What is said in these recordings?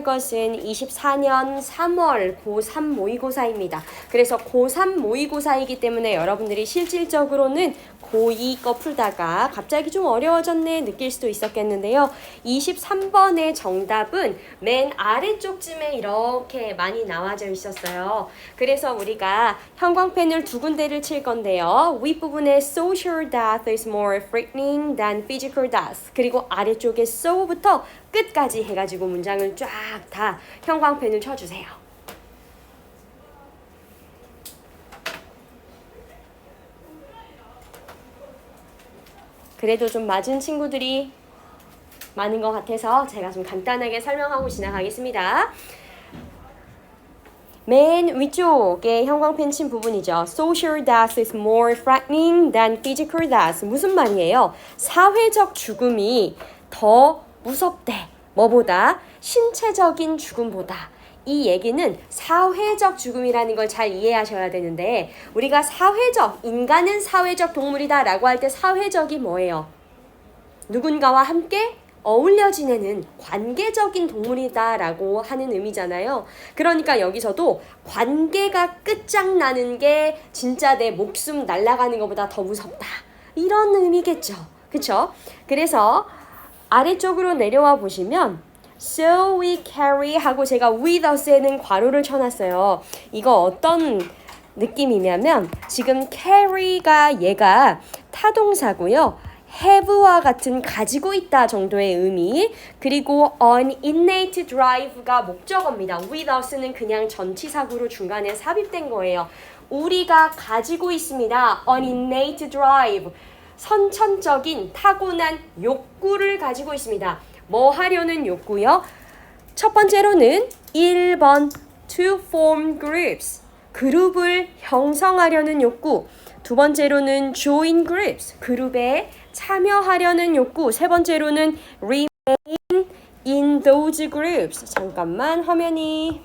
것은 24년 3월 고3 모의고사입니다. 그래서 고3 모의고사이기 때문에 여러분들이 실질적으로는 고2 거 풀다가 갑자기 좀 어려워졌네 느낄 수도 있었겠는데요. 23번의 정답은 맨 아래쪽쯤에 이렇게 많이 나와져 있었어요. 그래서 우리가 형광펜을 두 군데를 칠 건데요. 윗부분에 social death is more frightening than physical death. 그리고 아래쪽에 so부터 끝까지 해가지고 문장을 쫙 다 형광펜을 쳐주세요. 그래도 좀 맞은 친구들이 많은 것 같아서 제가 좀 간단하게 설명하고 지나가겠습니다. 맨 위쪽에 형광펜 친 부분이죠. Social death is more frightening than physical death. 무슨 말이에요? 사회적 죽음이 더 무섭대. 뭐보다? 신체적인 죽음보다. 이 얘기는 사회적 죽음이라는 걸 잘 이해하셔야 되는데 우리가 인간은 사회적 동물이다 라고 할 때 사회적이 뭐예요? 누군가와 함께 어울려 지내는 관계적인 동물이다 라고 하는 의미잖아요. 그러니까 여기서도 관계가 끝장나는 게 진짜 내 목숨 날아가는 것보다 더 무섭다. 이런 의미겠죠. 그쵸? 그래서 아래쪽으로 내려와 보시면 So we carry 하고 제가 with us에는 괄호를 쳐놨어요. 이거 어떤 느낌이냐면 지금 carry가 얘가 타동사고요. have와 같은 가지고 있다 정도의 의미, 그리고 an innate drive가 목적어입니다. with us는 그냥 전치사구로 중간에 삽입된 거예요. 우리가 가지고 있습니다. an innate drive, 선천적인 타고난 욕구를 가지고 있습니다. 뭐 하려는 욕구요? 첫 번째로는 1번 to form groups, 그룹을 형성하려는 욕구. 두 번째로는 join groups, 그룹에 참여하려는 욕구. 세 번째로는 remain in those groups. 잠깐만 화면이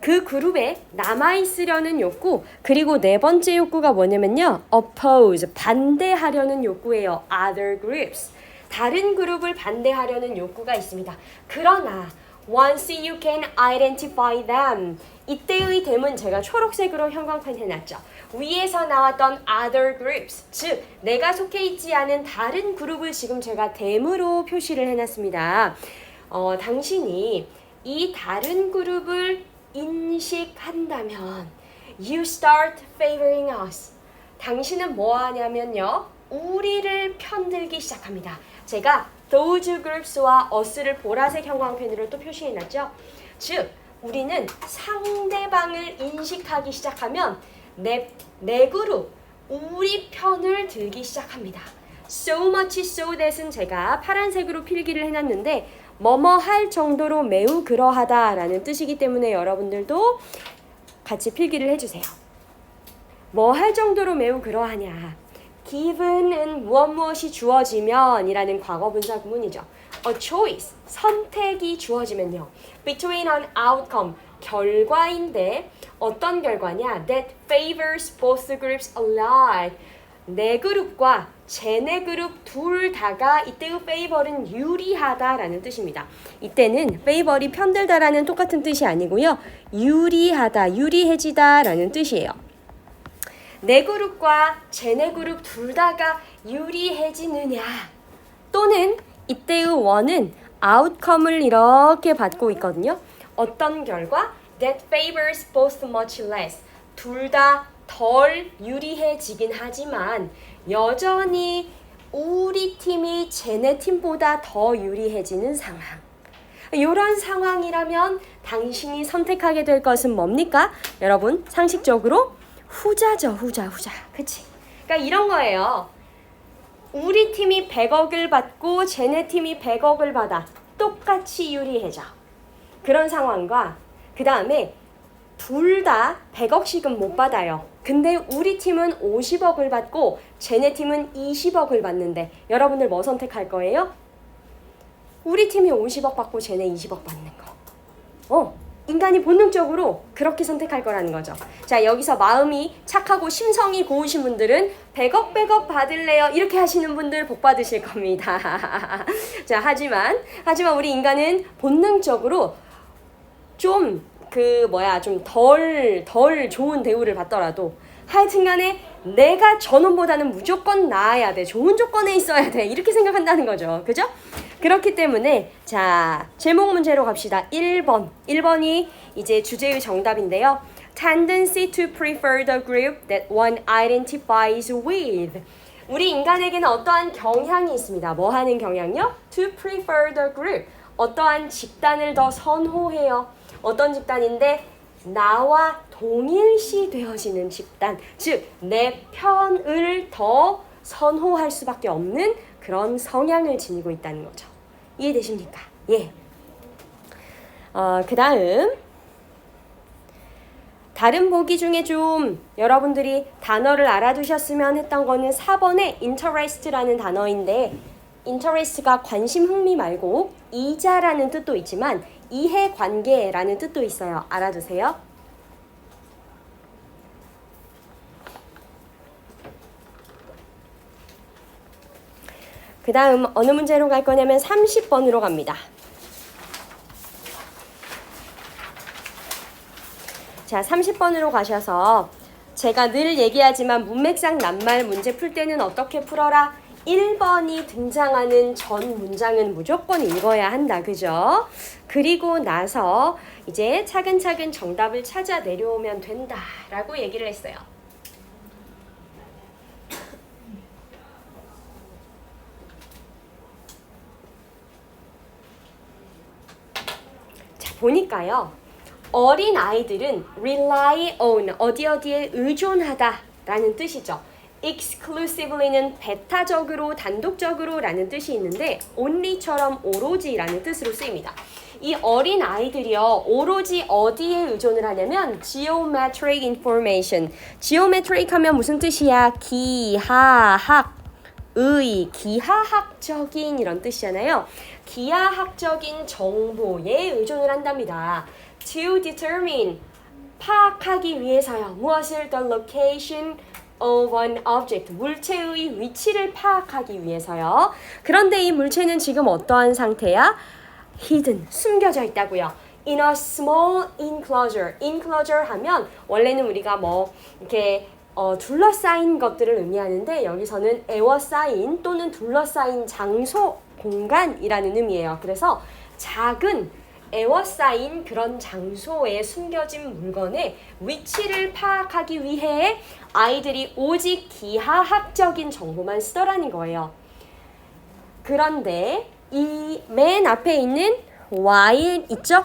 그 그룹에 남아있으려는 욕구. 그리고 네 번째 욕구가 뭐냐면요. oppose, 반대하려는 욕구예요. other groups, 다른 그룹을 반대하려는 욕구가 있습니다. 그러나 once you can identify them, 이때의 됨은 제가 초록색으로 형광펜 해놨죠. 위에서 나왔던 other groups, 즉 내가 속해 있지 않은 다른 그룹을 지금 제가 됨으로 표시를 해놨습니다. 당신이 이 다른 그룹을 인식한다면 you start favoring us. 당신은 뭐 하냐면요. 우리를 편들기 시작합니다. 제가 those groups와 us를 보라색 형광펜으로 또 표시해놨죠. 즉 우리는 상대방을 인식하기 시작하면 내 그룹, 우리 편을 들기 시작합니다. So much so that은 제가 파란색으로 필기를 해놨는데 뭐뭐 할 정도로 매우 그러하다 라는 뜻이기 때문에 여러분들도 같이 필기를 해주세요. 뭐 할 정도로 매우 그러하냐. given은 무엇이 주어지면 이라는 과거분사 구문이죠. a choice, 선택이 주어지면요. between an outcome, 결과인데 어떤 결과냐? that favors both groups alike. 내 그룹과 쟤네 그룹 둘 다가 이때의 favor은 유리하다라는 뜻입니다. 이때는 favor이 편들다라는 똑같은 뜻이 아니고요. 유리하다, 유리해지다라는 뜻이에요. 내 그룹과 쟤네 그룹 둘 다가 유리해지느냐, 또는 이때의 원은 outcome을 이렇게 받고 있거든요. 어떤 결과? that favors both much less. 둘 다 덜 유리해지긴 하지만 여전히 우리 팀이 쟤네 팀보다 더 유리해지는 상황. 이런 상황이라면 당신이 선택하게 될 것은 뭡니까? 여러분 상식적으로 후자죠. 후자. 그치? 그러니까 이런 거예요. 우리 팀이 100억을 받고 쟤네 팀이 100억을 받아. 똑같이 유리해져. 그런 상황과 그 다음에 둘 다 100억씩은 못 받아요. 근데 우리 팀은 50억을 받고 쟤네 팀은 20억을 받는데 여러분들 뭐 선택할 거예요? 우리 팀이 50억 받고 쟤네 20억 받는 거. 인간이 본능적으로 그렇게 선택할 거라는 거죠. 자, 여기서 마음이 착하고 심성이 고우신 분들은 100억 받을래요? 이렇게 하시는 분들 복 받으실 겁니다. 자, 하지만 우리 인간은 본능적으로 좀 좀 덜 좋은 대우를 받더라도 하여튼간에 내가 저놈보다는 무조건 나아야 돼. 좋은 조건에 있어야 돼. 이렇게 생각한다는 거죠. 그죠? 그렇기 때문에 자, 제목 문제로 갑시다. 1번. 1번이 이제 주제의 정답인데요. Tendency to prefer the group that one identifies with. 우리 인간에게는 어떠한 경향이 있습니다. 뭐 하는 경향이요? To prefer the group. 어떠한 집단을 더 선호해요. 어떤 집단인데? 나와 동일시 되어지는 집단, 즉 내 편을 더 선호할 수밖에 없는 그런 성향을 지니고 있다는 거죠. 이해되십니까? 예. 그 다음 다른 보기 중에 좀 여러분들이 단어를 알아두셨으면 했던 거는 4번의 interest라는 단어인데, interest가 관심, 흥미 말고 이자라는 뜻도 있지만 이해관계라는 뜻도 있어요. 알아두세요. 그 다음 어느 문제로 갈 거냐면 30번으로 갑니다. 자, 30번으로 가셔서 제가 늘 얘기하지만 문맥상 낱말 문제 풀 때는 어떻게 풀어라? 1번이 등장하는 전 문장은 무조건 읽어야 한다. 그죠? 그리고 나서 이제 차근차근 정답을 찾아 내려오면 된다라고 얘기를 했어요. 자, 보니까요. 어린 아이들은 rely on, 어디에 의존하다 라는 뜻이죠. exclusively는 배타적으로, 단독적으로 라는 뜻이 있는데 only처럼 오로지 라는 뜻으로 쓰입니다. 이 어린 아이들이요, 오로지 어디에 의존을 하냐면 geometric information. geometric 하면 무슨 뜻이야? 기하학, 기하학적인 이런 뜻이잖아요. 기하학적인 정보에 의존을 한답니다. To determine, 파악하기 위해서요. 무엇을? The location of an object, 물체의 위치를 파악하기 위해서요. 그런데 이 물체는 지금 어떠한 상태야? hidden, 숨겨져 있다고요. In a small enclosure. enclosure 하면 원래는 우리가 뭐 이렇게 둘러싸인 것들을 의미하는데 여기서는 에워싸인 또는 둘러싸인 장소, 공간이라는 의미예요. 그래서 작은 에워싸인 그런 장소에 숨겨진 물건의 위치를 파악하기 위해 아이들이 오직 기하학적인 정보만 쓰더라는 거예요. 그런데 이 맨 앞에 있는 while 있죠?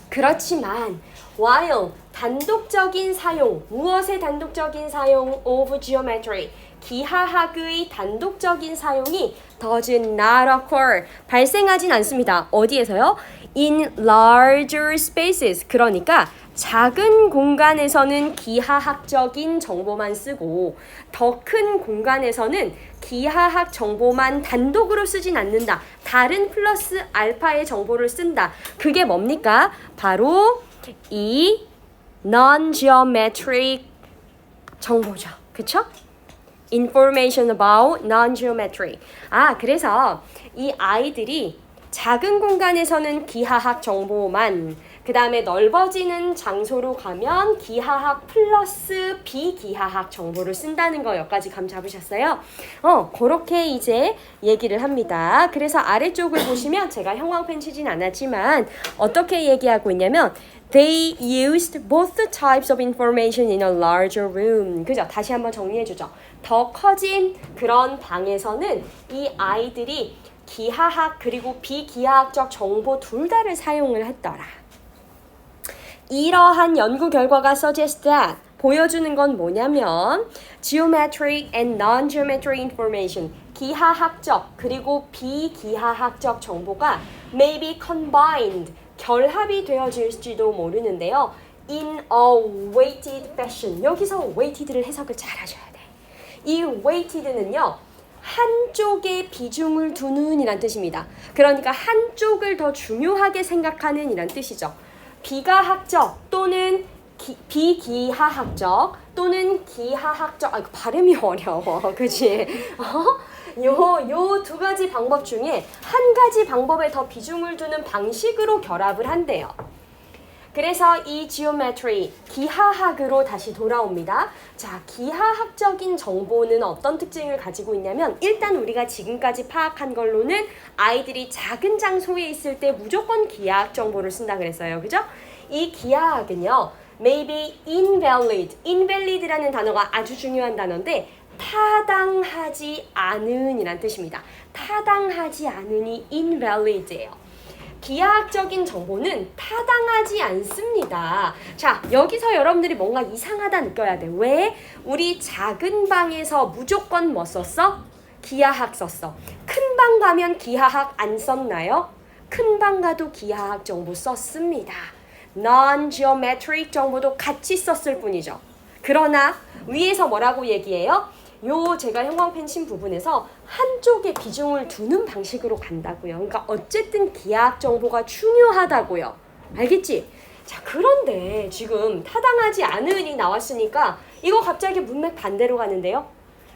그렇지만 while 단독적인 사용, 무엇의 단독적인 사용? of geometry, 기하학의 단독적인 사용이 does not occur, 발생하진 않습니다. 어디에서요? In larger spaces, 그러니까 작은 공간에서는 기하학적인 정보만 쓰고 더 큰 공간에서는 기하학 정보만 단독으로 쓰진 않는다. 다른 플러스 알파의 정보를 쓴다. 그게 뭡니까? 바로 이 non-geometric 정보죠. 그쵸? Information about non-geometry. 그래서 이 아이들이 작은 공간에서는 기하학 정보만, 그 다음에 넓어지는 장소로 가면 기하학 플러스 비기하학 정보를 쓴다는 거 여기까지 감 잡으셨어요? 그렇게 이제 얘기를 합니다. 그래서 아래쪽을 보시면 제가 형광펜 치진 않았지만 어떻게 얘기하고 있냐면 They used both the types of information in a larger room. 그죠? 다시 한번 정리해주죠. 더 커진 그런 방에서는 이 아이들이 기하학 그리고 비기하학적 정보 둘 다를 사용을 했더라. 이러한 연구 결과가 suggest that, 보여주는 건 뭐냐면 geometric and non-geometric information, 기하학적 그리고 비기하학적 정보가 may be combined, 결합이 되어질지도 모르는데요. In a weighted fashion, 여기서 weighted를 해석을 잘 하셔야 돼. 이 weighted는요, 한쪽에 비중을 두는 이란 뜻입니다. 그러니까 한쪽을 더 중요하게 생각하는 이란 뜻이죠. 비가학적 또는 비기하학적 또는 기하학적. 아, 이거 발음이 어려워. 그치? 요 두 가지 방법 중에 한 가지 방법에 더 비중을 두는 방식으로 결합을 한대요. 그래서 이 지오메트리, 기하학으로 다시 돌아옵니다. 자, 기하학적인 정보는 어떤 특징을 가지고 있냐면 일단 우리가 지금까지 파악한 걸로는 아이들이 작은 장소에 있을 때 무조건 기하학 정보를 쓴다 그랬어요. 그죠? 이 기하학은요. maybe invalid라는 단어가 아주 중요한 단어인데 타당하지 않은 이란 뜻입니다. 타당하지 않은이 invalid예요. 기하학적인 정보는 타당하지 않습니다. 자, 여기서 여러분들이 뭔가 이상하다 느껴야 돼. 왜? 우리 작은 방에서 무조건 뭐 썼어? 기하학 썼어. 큰 방 가면 기하학 안 썼나요? 큰 방 가도 기하학 정보 썼습니다. non-geometric 정보도 같이 썼을 뿐이죠. 그러나 위에서 뭐라고 얘기해요? 요 제가 형광펜 친 부분에서 한쪽에 비중을 두는 방식으로 간다고요. 그러니까 어쨌든 기하학 정보가 중요하다고요. 알겠지? 자, 그런데 지금 타당하지 않은이 나왔으니까 이거 갑자기 문맥 반대로 가는데요.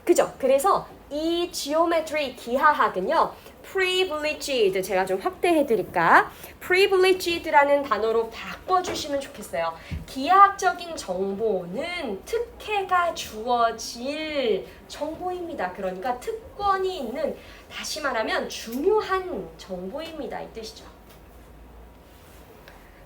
그죠? 그래서 이 지오메트리 기하학은요. privileged 제가 좀 확대해 드릴까? privileged라는 단어로 바꿔주시면 좋겠어요. 기하학적인 정보는 특혜가 주어질 정보입니다. 그러니까 특권이 있는, 다시 말하면 중요한 정보입니다. 이 뜻이죠.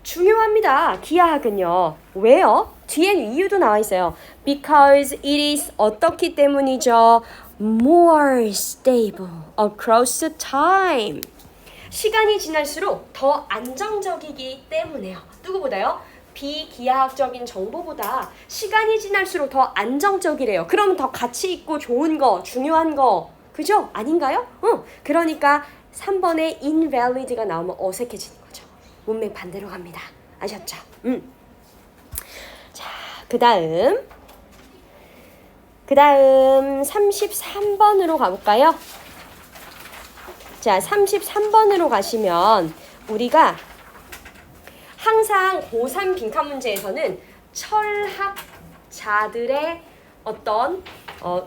중요합니다. 기하학은요. 왜요? 뒤엔 이유도 나와 있어요. Because it is 어떻기 때문이죠. More stable across time. 시간이 지날수록 더 안정적이기 때문에요. 누구보다요? 비기하학적인 정보보다 시간이 지날수록 더 안정적이래요. 그러면 더 가치 있고 좋은 거, 중요한 거, 그죠? 아닌가요? 그러니까 3번에 invalid가 나오면 어색해지는 거죠. 문맥 반대로 갑니다. 아셨죠? 자, 그 다음 33번으로 가볼까요? 자, 33번으로 가시면 우리가 항상 고3 빈칸 문제에서는 철학자들의 어떤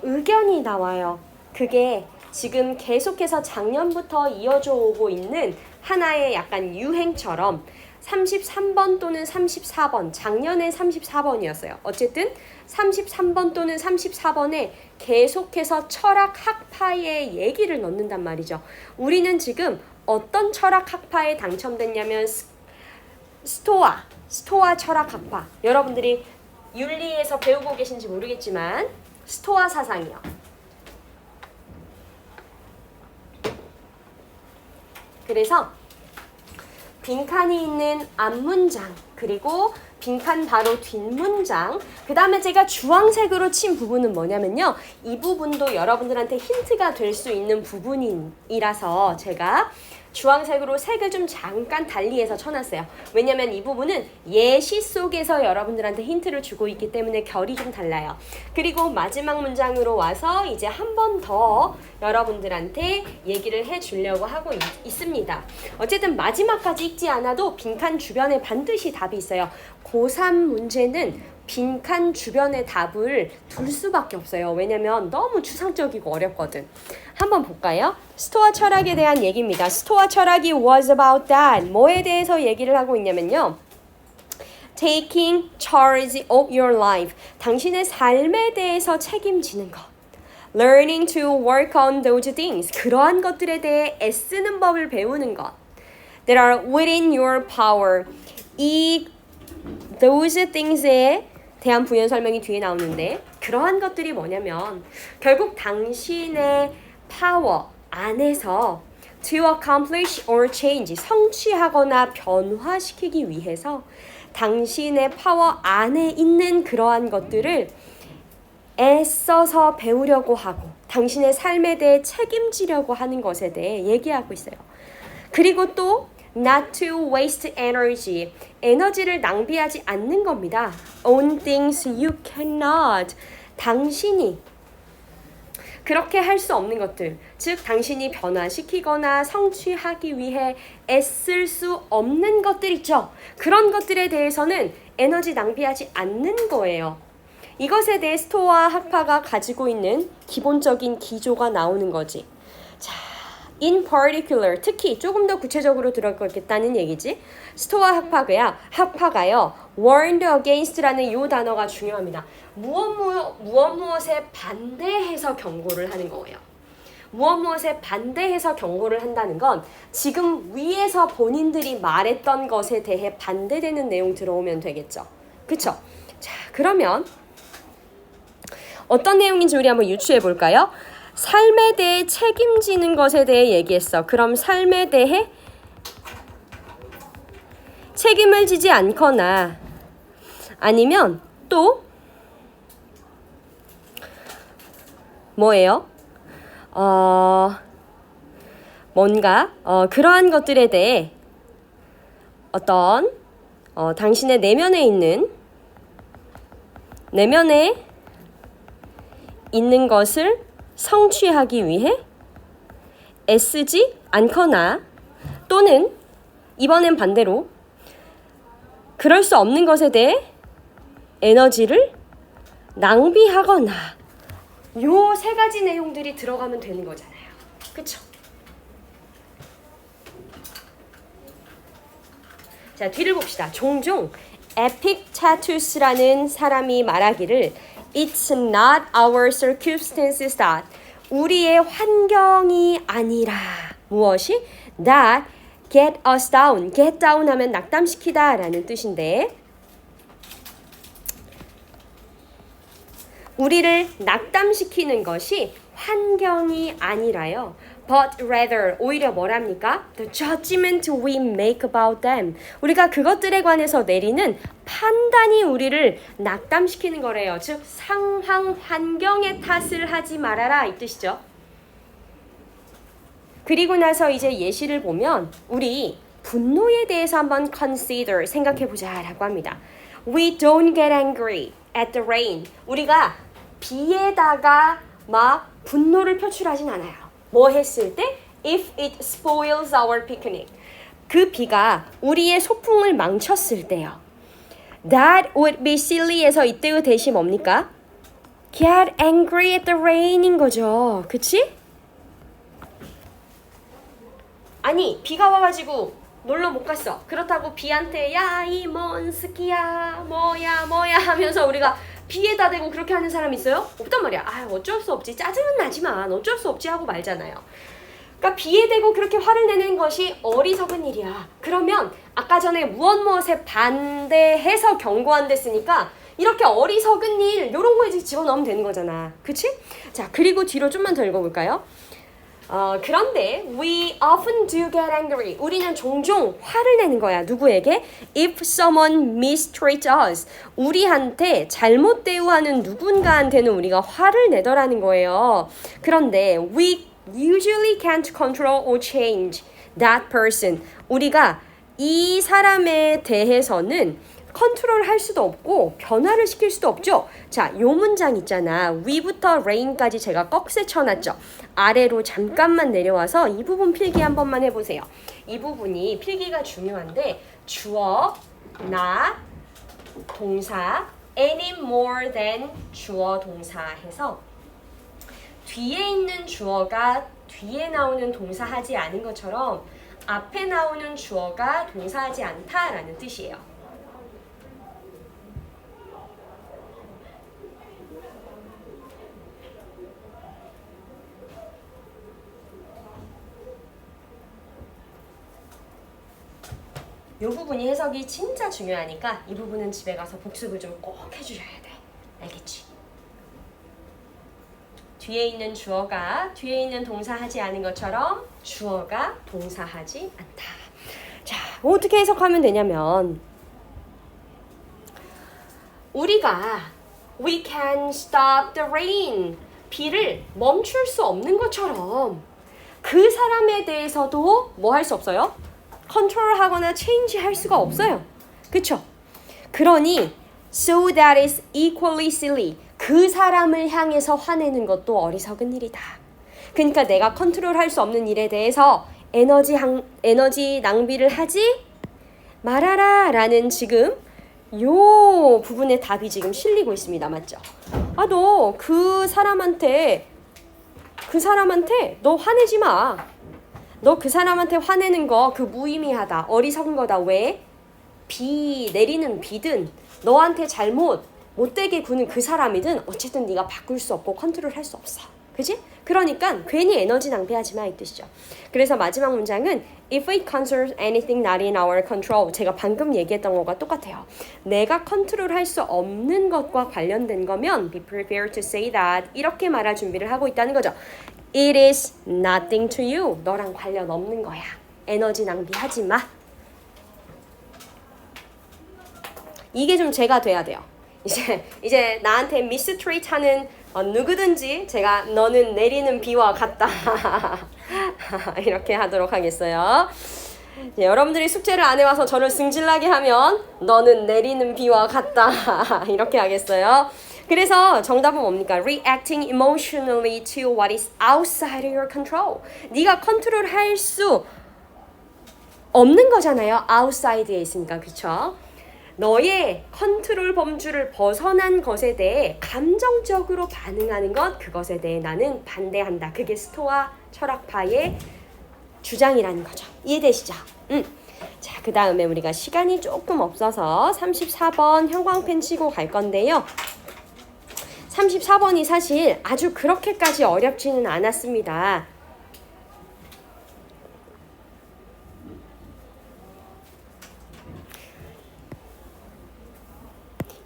의견이 나와요. 그게 지금 계속해서 작년부터 이어져 오고 있는 하나의 약간 유행처럼 33번 또는 34번, 작년에 34번이었어요. 어쨌든 33번 또는 34번에 계속해서 철학 학파의 얘기를 넣는단 말이죠. 우리는 지금 어떤 철학 학파에 당첨됐냐면 스토아 철학 학파. 여러분들이 윤리에서 배우고 계신지 모르겠지만 스토아 사상이요. 그래서 빈칸이 있는 앞문장 그리고 빈칸 바로 뒷문장, 그 다음에 제가 주황색으로 친 부분은 뭐냐면요. 이 부분도 여러분들한테 힌트가 될 수 있는 부분이라서 제가 주황색으로 색을 좀 잠깐 달리해서 쳐놨어요. 왜냐면 이 부분은 예시 속에서 여러분들한테 힌트를 주고 있기 때문에 결이 좀 달라요. 그리고 마지막 문장으로 와서 이제 한 번 더 여러분들한테 얘기를 해주려고 하고 있습니다. 어쨌든 마지막까지 읽지 않아도 빈칸 주변에 반드시 답이 있어요. 고3 문제는 빈칸 주변에 답을 둘 수밖에 없어요. 왜냐면 너무 추상적이고 어렵거든. 한번 볼까요? 스토아 철학에 대한 얘기입니다. 스토아 철학이 was about that. 뭐에 대해서 얘기를 하고 있냐면요. Taking charge of your life. 당신의 삶에 대해서 책임지는 것. Learning to work on those things. 그러한 것들에 대해 애쓰는 법을 배우는 것. That are within your power. 이 those things에 대한 부연 설명이 뒤에 나오는데 그러한 것들이 뭐냐면 결국 당신의 파워 안에서 to accomplish or change 성취하거나 변화시키기 위해서 당신의 파워 안에 있는 그러한 것들을 애써서 배우려고 하고 당신의 삶에 대해 책임지려고 하는 것에 대해 얘기하고 있어요. 그리고 또 not to waste energy. 에너지를 낭비하지 않는 겁니다. On things you cannot. 당신이 그렇게 할 수 없는 것들, 즉 당신이 변화시키거나 성취하기 위해 애쓸 수 없는 것들 있죠. 그런 것들에 대해서는 에너지 낭비하지 않는 거예요. 이것에 대해 스토아 학파가 가지고 있는 기본적인 기조가 나오는 거지. 자, in particular, 특히 조금 더 구체적으로 들어가겠다는 얘기지. 스토아 학파가요, warned against라는 이 단어가 중요합니다. 무엇에 반대해서 경고를 하는 거예요. 무엇에 반대해서 경고를 한다는 건 지금 위에서 본인들이 말했던 것에 대해 반대되는 내용 들어오면 되겠죠. 그쵸? 자, 그러면 어떤 내용인지 우리 한번 유추해 볼까요? 삶에 대해 책임지는 것에 대해 얘기했어. 그럼 삶에 대해 책임을 지지 않거나 아니면 또 뭐예요? 뭔가 그러한 것들에 대해 어떤 당신의 내면에 있는 것을 성취하기 위해 애쓰지 않거나 또는 이번엔 반대로 그럴 수 없는 것에 대해 에너지를 낭비하거나 요 세 가지 내용들이 들어가면 되는 거잖아요. 그쵸? 자, 뒤를 봅시다. 종종 에픽타투스라는 사람이 말하기를 It's not our circumstances that 우리의 환경이 아니라 무엇이? That get us down. get down 하면 낙담시키다 라는 뜻인데 우리를 낙담시키는 것이 환경이 아니라요. But rather, 오히려 뭐랍니까? The judgment we make about them. 우리가 그것들에 관해서 내리는 판단이 우리를 낙담시키는 거래요. 즉, 상황 환경의 탓을 하지 말아라 이 뜻이죠. 그리고 나서 이제 예시를 보면 우리 분노에 대해서 한번 consider, 생각해보자 라고 합니다. We don't get angry at the rain. 우리가 비에다가 막 분노를 표출하진 않아요. 뭐 했을 때? If it spoils our picnic. 그 비가 우리의 소풍을 망쳤을 때요. That would be silly에서 이때의 대시 뭡니까? Get angry at the rain인 거죠. 그치? 아니 비가 와가지고 놀러 못 갔어. 그렇다고 비한테 야 이 몬스키야 뭐야 하면서 우리가 비에다 대고 그렇게 하는 사람 있어요? 없단 말이야. 아 어쩔 수 없지. 짜증은 나지만 어쩔 수 없지 하고 말잖아요. 그러니까 비에 대고 그렇게 화를 내는 것이 어리석은 일이야. 그러면 아까 전에 무엇에 반대해서 경고한댔으니까 이렇게 어리석은 일 이런 거 이제 집어넣으면 되는 거잖아. 그치? 자 그리고 뒤로 좀만 더 읽어볼까요? 그런데 we often do get angry. 우리는 종종 화를 내는 거야. 누구에게? If someone mistreats us. 우리한테 잘못 대우하는 누군가한테는 우리가 화를 내더라는 거예요. 그런데 we usually can't control or change that person. 우리가 이 사람에 대해서는 컨트롤할 수도 없고 변화를 시킬 수도 없죠. 자, 요 문장 있잖아. 위부터 rain까지 제가 꺽쇠 쳐놨죠. 아래로 잠깐만 내려와서 이 부분 필기 한 번만 해보세요. 이 부분이 필기가 중요한데 주어, 나, 동사, any more than 주어, 동사 해서 뒤에 있는 주어가 뒤에 나오는 동사 하지 않은 것처럼 앞에 나오는 주어가 동사하지 않다라는 뜻이에요. 이 부분이 해석이 진짜 중요하니까 이 부분은 집에 가서 복습을 좀 꼭 해주셔야 돼. 알겠지? 뒤에 있는 주어가 뒤에 있는 동사하지 않은 것처럼 주어가 동사하지 않다. 자, 어떻게 해석하면 되냐면 우리가 We can stop the rain. 비를 멈출 수 없는 것처럼 그 사람에 대해서도 뭐 할 수 없어요? 컨트롤하거나 체인지 할 수가 없어요. 그쵸? 그러니 So that is equally silly. 그 사람을 향해서 화내는 것도 어리석은 일이다. 그러니까 내가 컨트롤할 수 없는 일에 대해서 에너지 낭비를 하지 말아라 라는 지금 요 부분의 답이 지금 실리고 있습니다. 맞죠? 아, 너 그 사람한테 너 화내지 마. 너 그 사람한테 화내는 거 그 무의미하다. 어리석은 거다. 왜? 비 내리는 비든 너한테 못되게 구는 그 사람이든 어쨌든 네가 바꿀 수 없고 컨트롤할 수 없어. 그지? 그러니까 괜히 에너지 낭비하지 마 이 뜻이죠. 그래서 마지막 문장은 If it concerns anything not in our control. 제가 방금 얘기했던 것과 똑같아요. 내가 컨트롤할 수 없는 것과 관련된 거면 be prepared to say that. 이렇게 말할 준비를 하고 있다는 거죠. It is nothing to you. 너랑 관련 없는 거야. 에너지 낭비하지 마. 이게 좀 제가 돼야 돼요. 이제 나한테 미스트리트 하는 누구든지 제가 너는 내리는 비와 같다. 이렇게 하도록 하겠어요. 여러분들이 숙제를 안 해와서 저를 승질나게 하면 너는 내리는 비와 같다. 이렇게 하겠어요. 그래서 정답은 뭡니까? Reacting emotionally to what is outside your control. 네가 컨트롤할 수 없는 거잖아요. outside에 있으니까. 그쵸? 너의 컨트롤 범주를 벗어난 것에 대해 감정적으로 반응하는 것, 그것에 대해 나는 반대한다. 그게 스토아 철학파의 주장이라는 거죠. 이해되시죠? 자, 그 다음에 우리가 시간이 조금 없어서 34번 형광펜 치고 갈 건데요. 34번이 사실 아주 그렇게까지 어렵지는 않았습니다.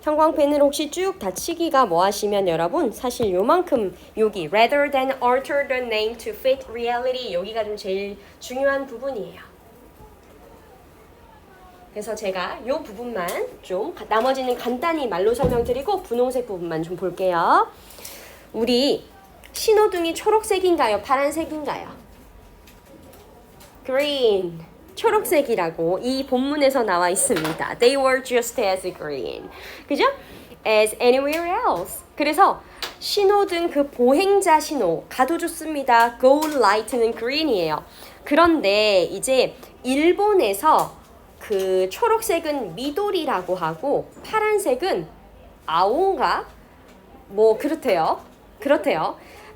형광펜을 혹시 쭉 다 치기가 뭐 하시면 여러분 사실 요만큼 여기 rather than alter the name to fit reality 여기가 좀 제일 중요한 부분이에요. 그래서 제가 요 부분만 좀 나머지는 간단히 말로 설명드리고 분홍색 부분만 좀 볼게요. 우리 신호등이 초록색인가요? 파란색인가요? green. 초록색이라고 이 본문에서 나와 있습니다. They were just as green. 그죠? As anywhere else. 그래서 신호등 그 보행자 신호 가도 좋습니다. Go light는 green이에요. 그런데 이제 일본에서 그 초록색은 미도리라고 하고 파란색은 아오인가? 뭐 그렇대요.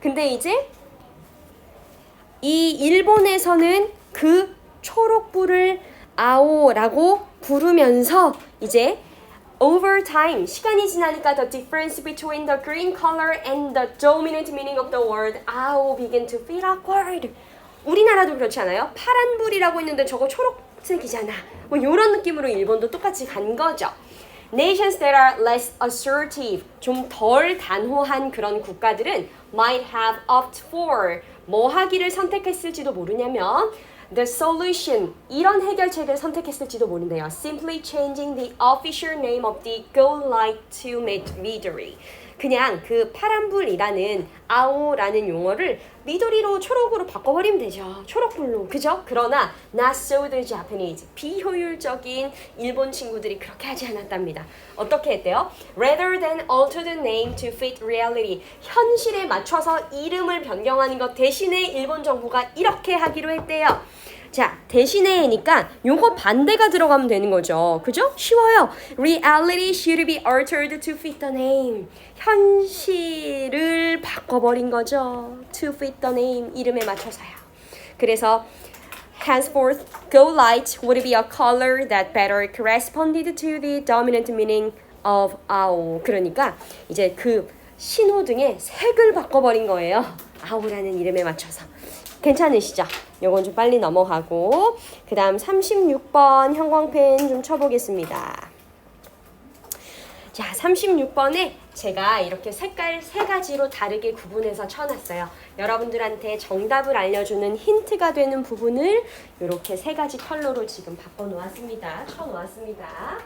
근데 이제 이 일본에서는 그 초록불을 아오라고 부르면서 이제 over time 시간이 지나니까 the difference between the green color and the dominant meaning of the word 아오 begin to feel awkward. 우리나라도 그렇지 않아요? 파란불이라고 했는데 저거 초록색이잖아. 뭐 이런 느낌으로 일본도 똑같이 간 거죠. Nations that are less assertive, 좀 덜 단호한 그런 국가들은 might have opted for, 뭐 하기를 선택했을지도 모르냐면 the solution, 이런 해결책을 선택했을지도 모른대요. Simply changing the official name of the go light to midori. 그냥 그 파란불이라는 아오라는 용어를 미도리로 초록으로 바꿔버리면 되죠. 초록불로. 그죠? 그러나 not so the Japanese. 비효율적인 일본 친구들이 그렇게 하지 않았답니다. 어떻게 했대요? Rather than alter the name to fit reality. 현실에 맞춰서 이름을 변경하는 것 대신에 일본 정부가 이렇게 하기로 했대요. 자, 대신에니까 요거 반대가 들어가면 되는 거죠. 그죠? 쉬워요. Reality should be altered to fit the name. 현실을 바꿔버린 거죠. To fit the name. 이름에 맞춰서요. 그래서 henceforth, go light would be a color that better corresponded to the dominant meaning of ao. 그러니까 이제 그 신호등의 색을 바꿔버린 거예요. ao라는 이름에 맞춰서. 괜찮으시죠? 요건 좀 빨리 넘어가고 그 다음 36번 형광펜 좀 쳐보겠습니다. 자, 36번에 제가 이렇게 색깔 세 가지로 다르게 구분해서 쳐놨어요. 여러분들한테 정답을 알려주는 힌트가 되는 부분을 이렇게 세 가지 컬러로 지금 바꿔놓았습니다. 쳐놓았습니다.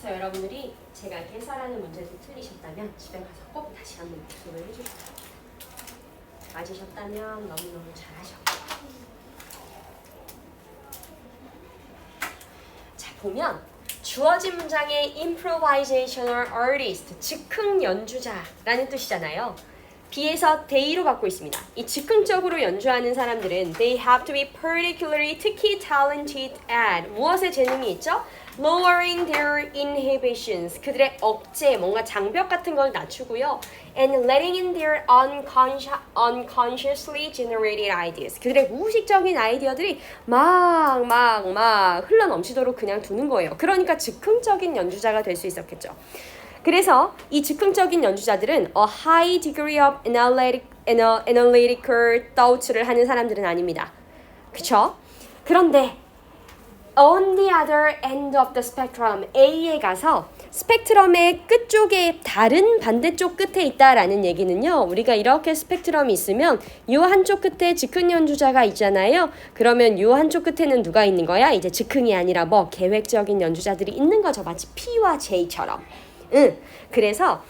그래서 여러분들이 제가 해설하는 문제들 틀리셨다면 집에 가서 꼭 다시 한번 복습을 해주시기 바랍니다. 맞으셨다면 너무너무 잘하셨고. 자, 보면 주어진 문장의 improvisational artist, 즉흥 연주자라는 뜻이잖아요. B에서 they로 받고 있습니다. 이 즉흥적으로 연주하는 사람들은 they have to be particularly 특히 talented at 무엇에 재능이 있죠? lowering their inhibitions 그들의 억제, 뭔가 장벽 같은 걸 낮추고요. and letting in their unconsciously generated ideas 그들의 무의식적인 아이디어들이 막 흘러넘치도록 그냥 두는 거예요. 그러니까 즉흥적인 연주자가 될 수 있었겠죠. 그래서 이 즉흥적인 연주자들은 a high degree of analytical thought를 하는 사람들은 아닙니다. 그쵸? 그런데 on the other end of the spectrum, A에 가서 스펙트럼의 끝쪽에 다른 반대쪽 끝에 있다라는 얘기는요. 우리가 이렇게 스펙트럼이 있으면 이 한쪽 끝에 즉흥 연주자가 있잖아요. 그러면 이 한쪽 끝에는 누가 있는 거야? 이제 즉흥이 아니라 뭐 계획적인 연주자들이 있는 거죠. 마치 P와 J처럼. 그래서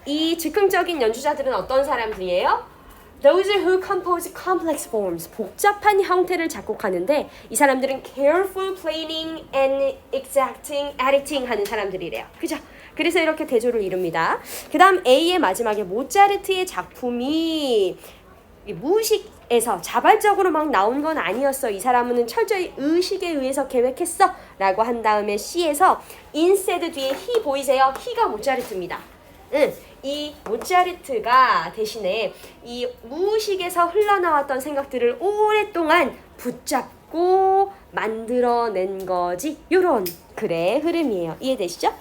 이 즉흥적인 연주자들은 어떤 사람들이에요? Those who compose complex forms, 복잡한 형태를 작곡하는데 이 사람들은 careful planning and exacting editing 하는 사람들이래요. 그죠? 그래서 이렇게 대조를 이룹니다. 그 다음 A의 마지막에 모차르트의 작품이 무의식에서 자발적으로 막 나온 건 아니었어. 이 사람은 철저히 의식에 의해서 계획했어. 라고 한 다음에 C에서 instead 뒤에 he 보이세요? he가 모차르트입니다. 이 모차르트가 대신에 이 무의식에서 흘러나왔던 생각들을 오랫동안 붙잡고 만들어낸 거지. 요런 글의 흐름이에요. 이해되시죠?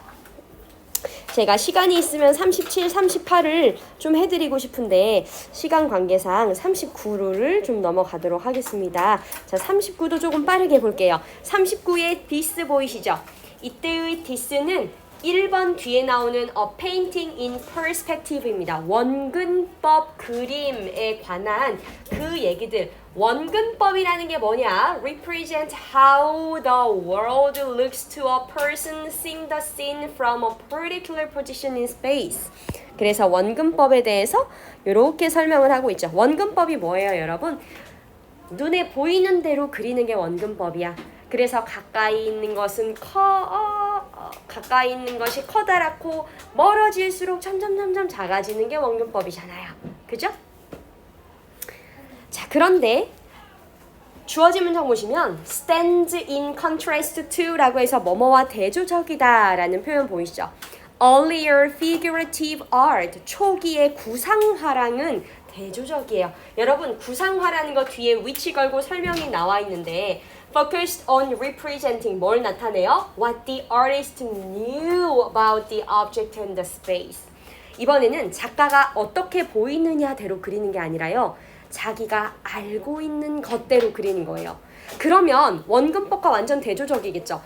제가 시간이 있으면 37, 38을 좀 해드리고 싶은데 시간 관계상 39를 좀 넘어가도록 하겠습니다. 자, 39도 조금 빠르게 볼게요. 39의 this 보이시죠? 이때의 this는 1번 뒤에 나오는 a painting in perspective입니다. 원근법 그림에 관한 그 얘기들. 원근법이라는 게 뭐냐? Represent how the world looks to a person seeing the scene from a particular position in space. 그래서 원근법에 대해서 이렇게 설명을 하고 있죠. 원근법이 뭐예요, 여러분? 눈에 보이는 대로 그리는 게 원근법이야. 그래서 가까이 있는 것은 가까이 있는 것이 커다랗고 멀어질수록 점점 작아지는 게 원근법이잖아요. 그죠? 자, 그런데 주어진 문장 보시면 stands in contrast to 라고 해서 뭐뭐와 대조적이다 라는 표현 보이시죠? Earlier figurative art, 초기의 구상화랑은 대조적이에요. 여러분, 구상화라는 거 뒤에 which 걸고 설명이 나와 있는데 focused on representing 뭘 나타내요? What the artist knew about the object and the space. 이번에는 작가가 어떻게 보이느냐대로 그리는 게 아니라요. 자기가 알고 있는 것대로 그리는 거예요. 그러면 원근법과 완전 대조적이겠죠.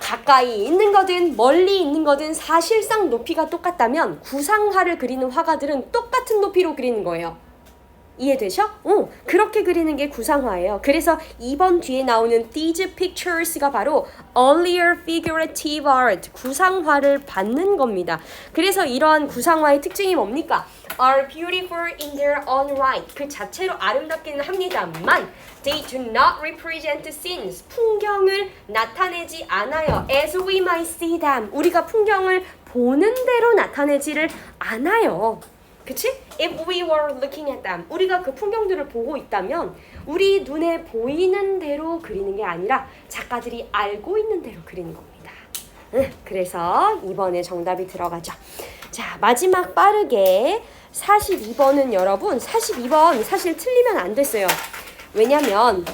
가까이 있는 거든 멀리 있는 거든 사실상 높이가 똑같다면 구상화를 그리는 화가들은 똑같은 높이로 그리는 거예요. 이해되셔? 그렇게 그리는 게 구상화예요. 그래서 2번 뒤에 나오는 these pictures가 바로 earlier figurative art, 구상화를 받는 겁니다. 그래서 이러한 구상화의 특징이 뭡니까? are beautiful in their own right. 그 자체로 아름답기는 합니다만 they do not represent scenes. 풍경을 나타내지 않아요. as we might see them. 우리가 풍경을 보는 대로 나타내지를 않아요. 그치? If we were looking at them. 우리가 그 풍경들을 보고 있다면 우리 눈에 보이는 대로 그리는 게 아니라 작가들이 알고 있는 대로 그리는 겁니다. 그래서 2번에 정답이 들어가죠. 자, 마지막 빠르게 42번은 여러분 42번 사실 틀리면 안 됐어요. 왜냐면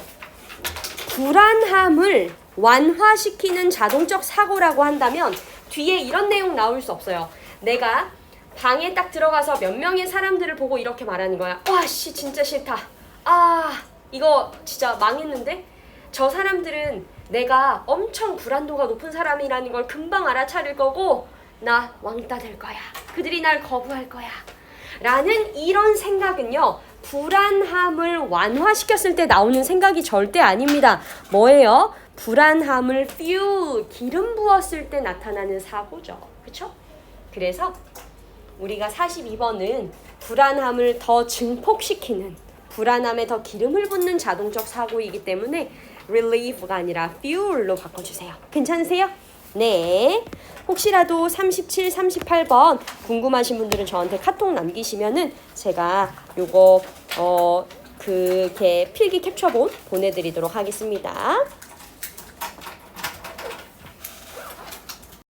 불안함을 완화시키는 자동적 사고라고 한다면 뒤에 이런 내용 나올 수 없어요. 내가 방에 딱 들어가서 몇 명의 사람들을 보고 이렇게 말하는 거야. 와, 씨, 진짜 싫다. 아, 이거 진짜 망했는데? 저 사람들은 내가 엄청 불안도가 높은 사람이라는 걸 금방 알아차릴 거고 나 왕따 될 거야. 그들이 날 거부할 거야. 라는 이런 생각은요. 불안함을 완화시켰을 때 나오는 생각이 절대 아닙니다. 뭐예요? 불안함을 fuel, 기름 부었을 때 나타나는 사고죠. 그쵸? 그래서 우리가 42번은 불안함을 더 증폭시키는, 불안함에 더 기름을 붓는 자동적 사고이기 때문에 relieve가 아니라 fuel로 바꿔주세요. 괜찮으세요? 네. 혹시라도 37, 38번 궁금하신 분들은 저한테 카톡 남기시면은 제가 요거 그게 필기 캡처본 보내드리도록 하겠습니다.